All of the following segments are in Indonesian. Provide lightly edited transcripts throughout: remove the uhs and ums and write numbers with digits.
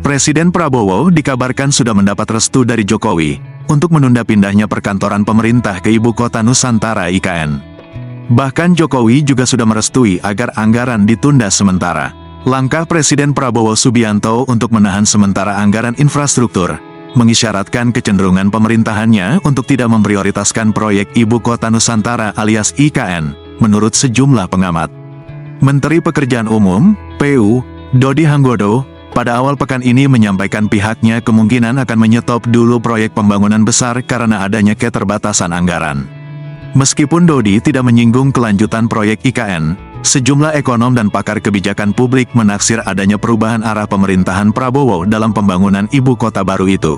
Presiden Prabowo dikabarkan sudah mendapat restu dari Jokowi untuk menunda pindahnya perkantoran pemerintah ke Ibu Kota Nusantara IKN. Bahkan Jokowi juga sudah merestui agar anggaran ditunda sementara. Langkah Presiden Prabowo Subianto untuk menahan sementara anggaran infrastruktur mengisyaratkan kecenderungan pemerintahannya untuk tidak memprioritaskan proyek Ibu Kota Nusantara alias IKN, menurut sejumlah pengamat. Menteri Pekerjaan Umum, PU, Dodi Hanggodo, pada awal pekan ini menyampaikan pihaknya kemungkinan akan menyetop dulu proyek pembangunan besar karena adanya keterbatasan anggaran. Meskipun Dodi tidak menyinggung kelanjutan proyek IKN, sejumlah ekonom dan pakar kebijakan publik menaksir adanya perubahan arah pemerintahan Prabowo dalam pembangunan ibu kota baru itu.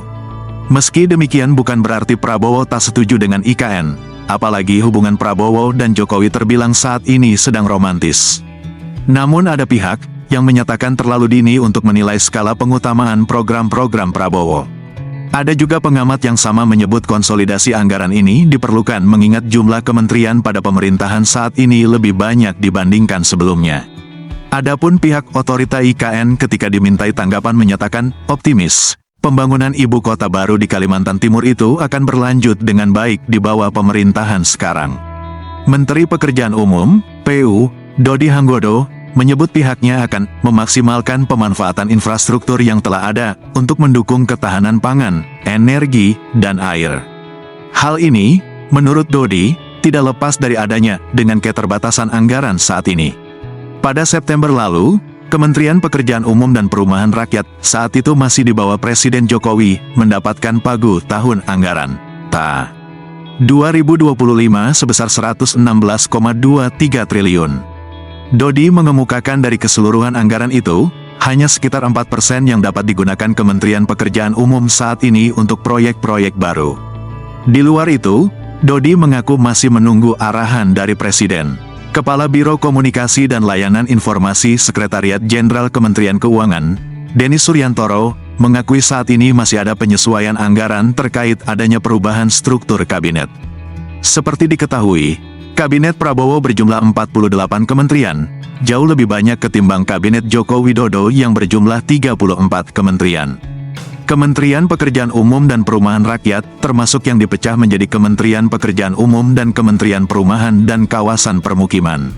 Meski demikian bukan berarti Prabowo tak setuju dengan IKN, apalagi hubungan Prabowo dan Jokowi terbilang saat ini sedang romantis. Namun ada pihak yang menyatakan terlalu dini untuk menilai skala pengutamaan program-program Prabowo. Ada juga pengamat yang sama menyebut konsolidasi anggaran ini diperlukan mengingat jumlah kementerian pada pemerintahan saat ini lebih banyak dibandingkan sebelumnya. Adapun pihak otorita IKN ketika dimintai tanggapan menyatakan optimis, pembangunan ibu kota baru di Kalimantan Timur itu akan berlanjut dengan baik di bawah pemerintahan sekarang. Menteri Pekerjaan Umum, PU, Dodi Hanggodo, menyebut pihaknya akan memaksimalkan pemanfaatan infrastruktur yang telah ada untuk mendukung ketahanan pangan, energi, dan air. Hal ini, menurut Dodi, tidak lepas dari adanya dengan keterbatasan anggaran saat ini. Pada September lalu, Kementerian Pekerjaan Umum dan Perumahan Rakyat saat itu masih di bawah Presiden Jokowi mendapatkan pagu tahun anggaran TA 2025 sebesar 116,23 triliun. Dodi mengemukakan dari keseluruhan anggaran itu, hanya sekitar 4% yang dapat digunakan Kementerian Pekerjaan Umum saat ini untuk proyek-proyek baru. Di luar itu, Dodi mengaku masih menunggu arahan dari Presiden. Kepala Biro Komunikasi dan Layanan Informasi Sekretariat Jenderal Kementerian Keuangan, Denny Suryantoro, mengakui saat ini masih ada penyesuaian anggaran terkait adanya perubahan struktur kabinet. Seperti diketahui, Kabinet Prabowo berjumlah 48 kementerian, jauh lebih banyak ketimbang Kabinet Joko Widodo yang berjumlah 34 kementerian. Kementerian Pekerjaan Umum dan Perumahan Rakyat termasuk yang dipecah menjadi Kementerian Pekerjaan Umum dan Kementerian Perumahan dan Kawasan Permukiman.